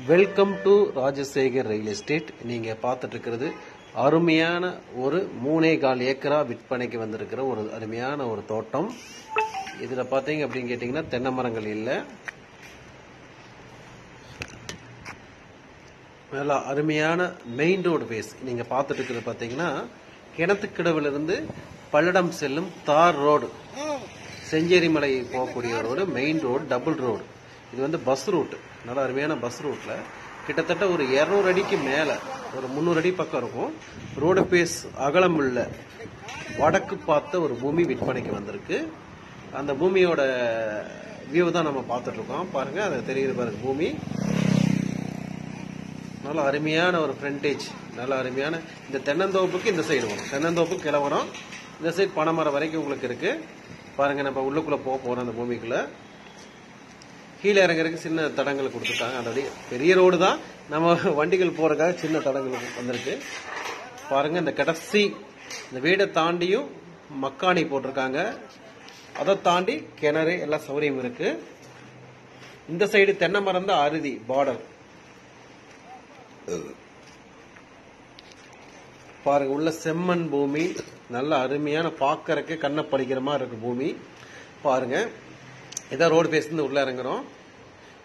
Welcome to Rajasekar real estate. நீங்க பார்த்துட்டு இருக்கிறது அருமையான ஒரு 3.25 ஏக்கரா விற்பனைக்கு வந்திருக்கிற ஒரு அருமையான ஒரு தோட்டம். இதுல பாத்தீங்க அப்படின்னு கேட்டீங்கன்னா தென்னை மரங்கள் இல்லை, நல்லா அருமையான மெயின் ரோடு பேஸ். நீங்க பார்த்துட்டு இருக்கிறது பாத்தீங்கன்னா கிணத்துக்கிடவுல இருந்து பல்லடம் செல்லும் தார் ரோடு, செஞ்சேரி மலை போகக்கூடிய road, main road, double road. இது வந்து பஸ் ரூட், நல்ல அருமையான பஸ் ரூட்ல கிட்டத்தட்ட ஒரு 200 அடிக்கு மேல, ஒரு 300 அடி பக்கம் இருக்கும். ரோடு பேஸ் அகலம் உள்ள வடக்கு பார்த்த ஒரு பூமி விற்பனைக்கு வந்திருக்கு. அந்த பூமியோட வியூ தான் நம்ம பார்த்துட்டு இருக்கோம். பாருங்க, அது தெரியுது பாருங்க பூமி. நல்ல அருமையான ஒரு ஃப்ரண்டேஜ், நல்ல அருமையான. இந்த தென்னந்தோப்புக்கு இந்த சைடு வரும், தென்னந்தோப்புக்கு கிளவரம், இந்த சைடு பனைமரம் வரைக்கும் உங்களுக்கு இருக்கு. பாருங்க, நம்ம உள்ளுக்குள்ள போறோம். அந்த பூமிக்குள்ள கீழே இறங்குறதுக்கு சின்ன தடங்கள் கொடுத்துருக்காங்க. அதாவது பெரிய ரோடு தான், நம்ம வண்டிகள் போறதுக்காக சின்ன தடங்கள் வந்திருக்கு. பாருங்க, இந்த கடைசி இந்த வீடை தாண்டியும் மக்காணி போட்டிருக்காங்க. அதை தாண்டி கிணறு எல்லா சௌகரியம் இருக்கு. இந்த சைடு தென்னை மரம் தான் அறுதி பார்டர். பாருங்க, உள்ள செம்மண் பூமி, நல்ல அருமையான பாக்கறக்கு கண்ணை பறிக்கிற மாதிரி இருக்கு பூமி. பாருங்க, இதான் ரோடு பேஸ் இருந்து உள்ள இறங்குறோம்.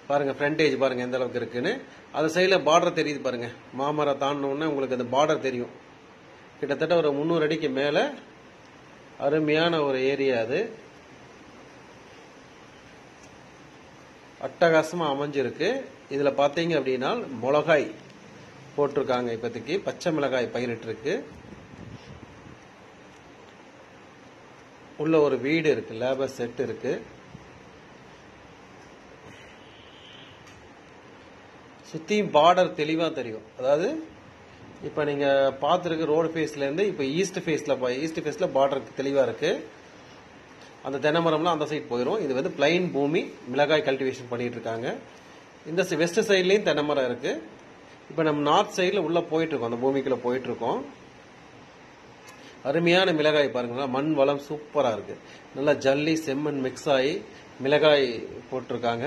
பாருங்க ஃப்ரண்டேஜ் பாருங்க எந்த அளவுக்கு இருக்குன்னு. அந்த சைடுல பார்டர் தெரியுது பாருங்க, மாமரம் தாண்டினோடனே உங்களுக்கு அந்த பார்டர் தெரியும். கிட்டத்தட்ட ஒரு 300 அடிக்கு மேல அருமையான ஒரு ஏரியா. அது அட்டகாசமா அமைஞ்சிருக்கு. இதுல பாத்தீங்க அப்படின்னா மிளகாய் போட்டிருக்காங்க. இப்போதைக்கு பச்சை மிளகாய் பயிரிட்டு இருக்கு. உள்ள ஒரு வீடு இருக்கு, லேபர் செட் இருக்கு. சுத்தியும் பார்டர் தெளிவா தெரியும். அதாவது இப்ப நீங்க பாத்துருக்க ரோடு ஃபேஸ்ல இருந்து இப்ப ஈஸ்ட் ஃபேஸ்ல பார்டர் தெளிவா இருக்கு. அந்த தென்னை மரம்லாம் அந்த சைடு போயிடும். இது வந்து பிளைன் பூமி, மிளகாய் கல்டிவேஷன் பண்ணிட்டு இருக்காங்க. இந்த வெஸ்ட் சைட்லயும் தென்னை மரம் இருக்கு. இப்ப நம்ம நார்த் சைட்ல உள்ள போயிட்டு இருக்கோம், அந்த பூமிக்குள்ள போயிட்டு இருக்கோம். அருமையான மிளகாய் பாருங்க, மண் வளம் சூப்பரா இருக்கு. நல்லா ஜல்லி செம்மண் மிக்ஸ் ஆகி மிளகாய் போட்டிருக்காங்க.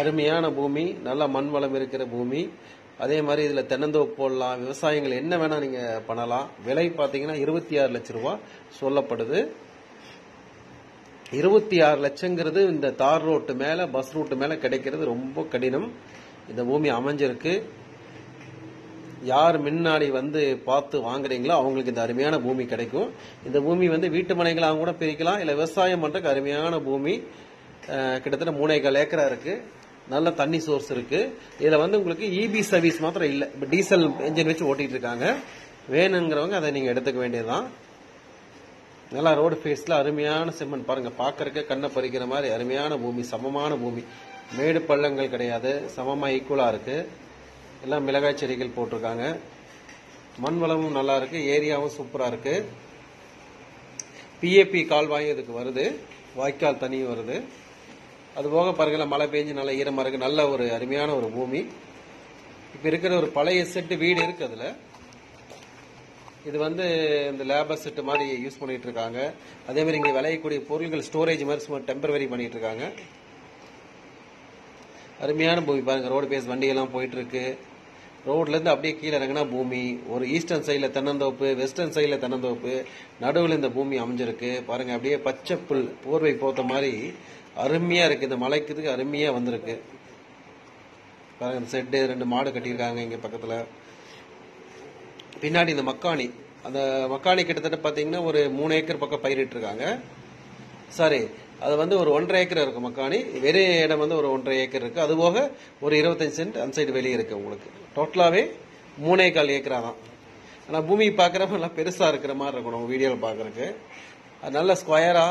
அருமையான பூமி, நல்ல மண் வளம் இருக்கிற பூமி. அதே மாதிரி இதுல தென்னந்தோப்பு போடலாம், விவசாயங்கள் என்ன வேணா நீங்க பண்ணலாம். விலை பாத்தீங்கன்னா 26 லட்சம் ரூபாய் சொல்லப்படுது. 26 லட்சங்கிறது இந்த தார் ரோட்டு மேல, பஸ் ரூட்டு மேல கிடைக்கிறது ரொம்ப கடினம். இந்த பூமி அமைஞ்சிருக்கு. யார் முன்னாடி வந்து பார்த்து வாங்குறீங்களோ அவங்களுக்கு இந்த அருமையான பூமி கிடைக்கும். இந்த பூமி வந்து வீட்டு மனைகளாக கூட பிரிக்கலாம், இல்ல விவசாயம் பண்றதுக்கு அருமையான பூமி. கிட்டத்தட்ட 3.25 ஏக்கரா இருக்கு. நல்ல தண்ணி சோர்ஸ் இருக்கு. இதுல வந்து உங்களுக்கு இபி சர்வீஸ் மாத்திரம் இல்ல, இப்ப டீசல் என்ஜின் வச்சு ஓட்டிட்டு இருக்காங்க. வேணுங்கிறவங்க அதை நீங்க எடுத்துக்க வேண்டியதுதான். நல்லா ரோடு ஃபேஸ்ல அருமையான செம்மண் பாருங்க, பாக்கறதுக்கு கண்ணை பறிக்கிற மாதிரி அருமையான பூமி, சமமான பூமி. மேடு பள்ளங்கள் கிடையாது, சமமா ஈக்குவலா இருக்கு. எல்லாம் மிளகாய் செடிகள் போட்டிருக்காங்க. மண் வளமும் நல்லா இருக்கு, ஏரியாவும் சூப்பரா இருக்கு. பிஏபி கால்வாயும் இதுக்கு வருது, வாய்க்கால் தண்ணியும் வருது. அது போக பாருங்க, மழை பெஞ்சு நல்ல ஈரமா இருக்கு. நல்ல ஒரு அருமையான ஒரு பூமி. இப்ப இருக்கிற ஒரு பழைய செட்டு வீடு இருக்கு. அதுல இது வந்து இந்த லேபர் செட் மாதிரி யூஸ் பண்ணிட்டு இருக்காங்க. அதே மாதிரி இங்க விளையக்கூடிய பொருட்கள் ஸ்டோரேஜ் மாதிரி சும்மா டெம்பரவரி பண்ணிட்டு இருக்காங்க. அருமையான பூமி பாருங்க, ரோடு பேஸ் வண்டி எல்லாம் போயிட்டு இருக்கு. ரோட்ல இருந்து அப்படியே கீழே இறங்கினா பூமி. ஒரு ஈஸ்டர்ன் சைட்ல தென்னந்தோப்பு, வெஸ்டர்ன் சைட்ல தென்னந்தோப்பு, நடுவில் இந்த பூமி அமைஞ்சிருக்கு. பாருங்க, அப்படியே பச்சை புல் போர்வை போத்த மாதிரி அருமையா இருக்கு. இந்த மலைக்கு அருமையா வந்திருக்கு. பாருங்க, இந்த செட்டு 2 மாடு கட்டியிருக்காங்க இங்க பக்கத்துல. பின்னாடி இந்த மக்காணி, அந்த மக்காணி கிட்டத்தட்ட பாத்தீங்கன்னா ஒரு 3 ஏக்கர் பக்கம் பயிரிட்டு இருக்காங்க. சாரி, அது வந்து ஒரு 1.5 ஏக்கர் இருக்கு மக்காணி. வெறும் இடம் வந்து ஒரு 1.5 ஏக்கர் இருக்கு. அது போக ஒரு 25 சென்ட் அந்த சைடு வெளியே இருக்கு. உங்களுக்கு டோட்டலாவே 3.25 ஏக்கரா தான். ஆனா பூமி பாக்குறப்ப நல்லா பெருசா இருக்கிற மாதிரி இருக்கும் நம்ம வீடியோல பாக்குறதுக்கு. அது நல்ல ஸ்கொயரா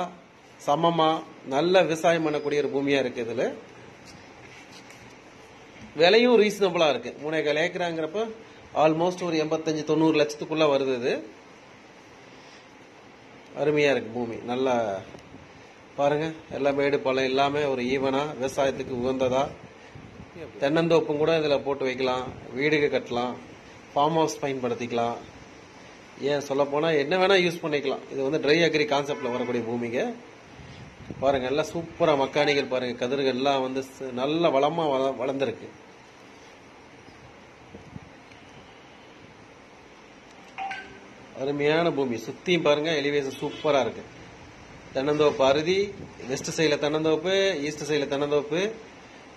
சமமா நல்ல விவசாயம் பண்ணக்கூடிய ஒரு பூமியா இருக்கு. இதுல விலையும் ரீசனபிளா இருக்கு. 3.25 ஏக்கராங்கிறப்ப ஆல்மோஸ்ட் ஒரு 85-90 லட்சத்துக்குள்ள வருது. இது அருமையா இருக்கு பூமி. நல்லா பாருங்க, எல்லா மேடு பழம் எல்லாமே ஒரு ஈவனா விவசாயத்துக்கு உகந்ததா. தென்னந்தோப்பும் கூட இதுல போட்டு வைக்கலாம், வீடுக்கு கட்டலாம், ஃபார்ம் ஹவுஸ் பயன்படுத்திக்கலாம். ஏன் சொல்ல போனா என்ன வேணா யூஸ் பண்ணிக்கலாம். இது வந்து ட்ரை அக்ரி கான்செப்ட்ல வரக்கூடிய பூமிங்க. பாருங்க எல்லாம் சூப்பரா மக்கானிகள் பாருங்க, கதிர்கள் எல்லாம் வந்து நல்ல வளமா வளர்ந்துருக்கு. அருமையான பூமி. சுத்தியும் பாருங்க எலிவேஷன் சூப்பரா இருக்கு. தென்னந்தோப்பு அருதி, வெஸ்ட் சைட்ல தென்னந்தோப்பு, ஈஸ்ட் சைட்ல தென்னந்தோப்பு,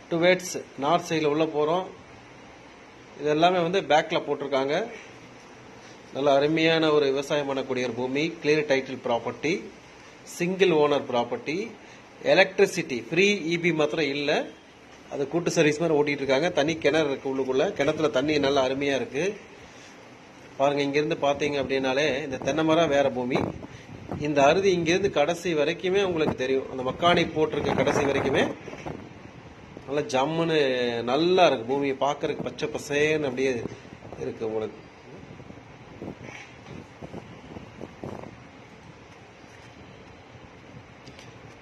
டுவேட்ஸ் நார்த் சைட்ல உள்ள போறோம். இது எல்லாமே வந்து பேக்ல போட்டிருக்காங்க. நல்ல அருமையான ஒரு விவசாயம் பண்ணக்கூடிய ஒரு பூமி. Clear title property, single owner property, electricity free, EB மாத்திரம் இல்ல, அது கூட்டு சர்வீஸ் மாதிரி ஓட்டிட்டு இருக்காங்க. தனி கிணறு இருக்கு உள்ளுக்குள்ள, கிணத்துல தண்ணி நல்லா அருமையா இருக்கு. பாருங்க இங்கிருந்து பாத்தீங்க அப்படின்னாலே இந்த தென்னை மரம் வேற பூமி. இந்த அருதி இங்கிருந்து கடைசி வரைக்குமே உங்களுக்கு தெரியும். அந்த மக்காணி போட்டிருக்க கடைசி வரைக்குமே நல்லா ஜம்முன்னு நல்லா இருக்கு. பூமியை பாக்குறதுக்கு பச்சை பசேன்னு அப்படியே இருக்கு உங்களுக்கு.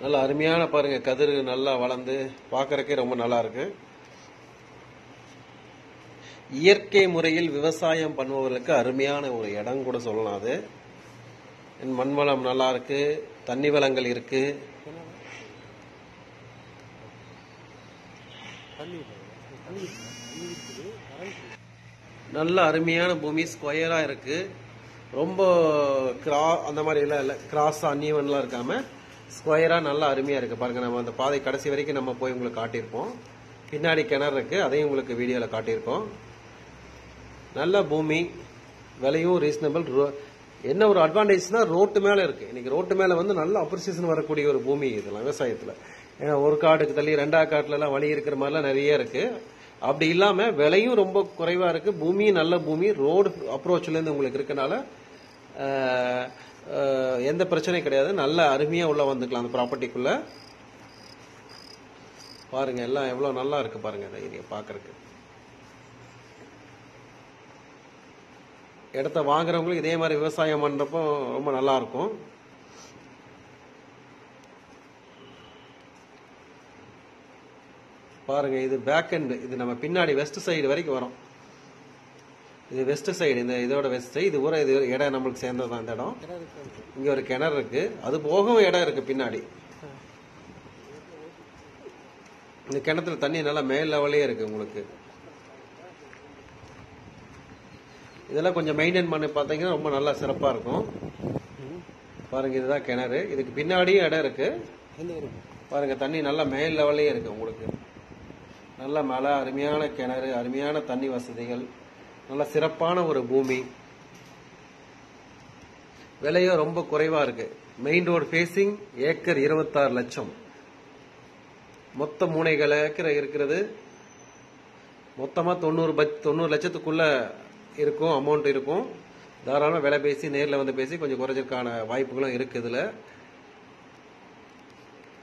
நல்ல அருமையான பாருங்க கதிர் நல்லா வளர்ந்து பாக்குறதுக்கே ரொம்ப நல்லா இருக்கு. இயற்கை முறையில் விவசாயம் பண்ணுபவர்களுக்கு அருமையான ஒரு இடம் கூட சொல்லலாம். அது மண்வளம் நல்லா இருக்கு, தண்ணி வளங்கள் இருக்கு. நல்ல அருமையான பூமி, ஸ்கொயரா இருக்கு. ரொம்ப அந்த மாதிரி எல்லாம் இல்ல, கிராஸ் அன்னியவன்லாம் இருக்காம ஸ்கொயரா நல்லா அருமையா இருக்கு. பாருங்க நம்ம அந்த பாதை கடைசி வரைக்கும் நம்ம போய் உங்களுக்கு காட்டியிருப்போம். பின்னாடி கிணறு இருக்கு, அதையும் உங்களுக்கு வீடியோல காட்டியிருக்கோம். நல்ல பூமி, விலையும் ரீசனபிள். என்ன ஒரு அட்வான்டேஜ்னா ரோட்டு மேல இருக்கு. இன்னைக்கு ரோட்டு மேல வந்து நல்ல அப்ரிசியேஷன் வரக்கூடிய ஒரு பூமி இதெல்லாம் விவசாயத்துல. ஏன்னா ஒரு காட்டுக்கு தள்ளி 2வது காட்டுல எல்லாம் வழி இருக்கிற மாதிரிலாம் நிறைய இருக்கு. அப்படி இல்லாம விலையும் ரொம்ப குறைவா இருக்கு. பூமியும் நல்ல பூமி, ரோடு அப்ரோச்ல இருந்து உங்களுக்கு இருக்கனால எந்த பிரச்சனையும் கிடையாது. நல்ல அருமையா உள்ள வந்துக்கலாம் அந்த ப்ராப்பர்ட்டிக்குள்ள. பாருங்க எல்லாம் எவ்வளவு நல்லா இருக்கு பாருங்க இந்த ஏரியா பாக்குறதுக்கு. இடத்த வாங்குறவங்களுக்கு இதே மாதிரி விவசாயம் பண்றப்போ ரொம்ப நல்லா இருக்கும். பாருங்க இது பேக் எண்ட், இது நம்ம பின்னாடி வெஸ்ட் சைடு வரைக்கும் வரும். இது வெஸ்ட் சைடு, இந்த இதோட வெஸ்ட் சைடு. இது ஊரா இது இடம் நம்மளுக்கு சேர்ந்ததான் இந்த இடம். இங்க ஒரு கிணறு இருக்கு, அது போகவும் இடம் இருக்கு பின்னாடி. இந்த கிணத்துல தண்ணி நல்லா மேல் லெவலே இருக்கு உங்களுக்கு. இதெல்லாம் கொஞ்சம் மெயின்டைன் பண்ணி பார்த்தீங்கன்னா ரொம்ப நல்லா சிறப்பா இருக்கும். பாருங்க இதுதான் கிணறு, இதுக்கு பின்னாடியும் இடம் இருக்கு. பாருங்க தண்ணி நல்லா மேல் லெவலே இருக்கு உங்களுக்கு. நல்ல மழை, அருமையான கிணறு, அருமையான தண்ணி வசதிகள், நல்ல சிறப்பான ஒரு பூமி. விலையும் ரொம்ப குறைவா இருக்கு. மெயின் ரோடு ஃபேசிங், ஏக்கர் 26 லட்சம். மொத்த 3 ஏக்கர் இருக்கிறது. மொத்தமா 90 லட்சத்துக்குள்ள இருக்கும், அமௌண்ட் இருக்கும். தாராளமா விலை பேசி நேரில் வந்து பேசி கொஞ்சம் குறைஞ்சதுக்கான வாய்ப்புகளும் இருக்கு. இதுல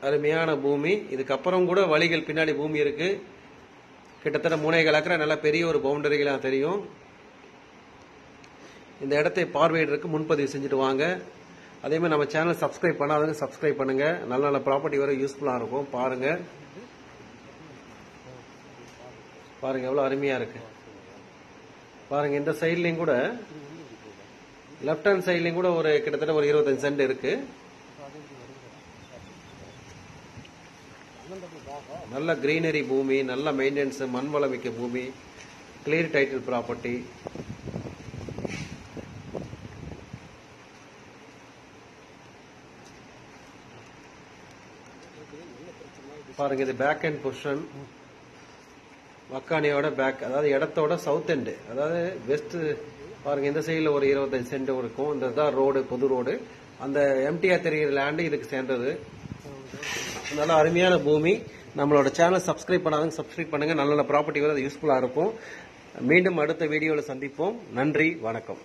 அருமையான பூமி. இதுக்கப்புறம் கூட வழிகள் பின்னாடி பூமி இருக்கு. கிட்டத்தட்ட 3 ஏக்கர் நல்ல பெரிய ஒரு பவுண்டரிகளா தெரியும். இந்த இடத்தை பார்வையிடறதுக்கு முன்பதிவு செஞ்சுட்டு வாங்க. அதே மாதிரி நம்ம சேனல் சப்ஸ்கிரைப் பண்ணாதவங்க சப்ஸ்கிரைப் பண்ணுங்க. நல்ல நல்ல ப்ராப்பர்ட்டி வர யூஸ்ஃபுல்லா இருக்கும். பாருங்க பாருங்க எவ்வளவு அருமையா இருக்கு பாருங்க. இந்த சைட்லயும் கூட, லெப்ட் ஹேண்ட் சைட்லயும் கூட ஒரு கிட்டத்தட்ட ஒரு 25 சென்ட் இருக்கு. நல்ல கிரீனரி பூமி, நல்ல மெயின்டெனன்ஸ், மண் வளமிக்க பூமி, கிளியர் டைட்டில் ப்ராப்பர்ட்டி. பாருங்க இது பேக் அண்ட் பொசிஷன். மக்கானியோட பேக், அதாவது இடத்தோட சவுத் எண்டு, அதாவது வெஸ்ட். பாருங்க இந்த சைடுல ஒரு 25 சென்ட் இருக்கும். இந்த தான் ரோடு, பொது ரோடு. அந்த எம்டிஆ தெரிகிற லேண்டு இதுக்கு சேர்ந்தது. நல்ல அருமையான பூமி. நம்மளோட சேனல் சப்ஸ்கிரைப் பண்ணாதவங்க சப்ஸ்கிரைப் பண்ணுங்க. நல்ல நல்ல ப்ராப்பர்ட்டி வர அது யூஸ்ஃபுல்லா இருக்கும். மீண்டும் அடுத்த வீடியோவில் சந்திப்போம். நன்றி, வணக்கம்.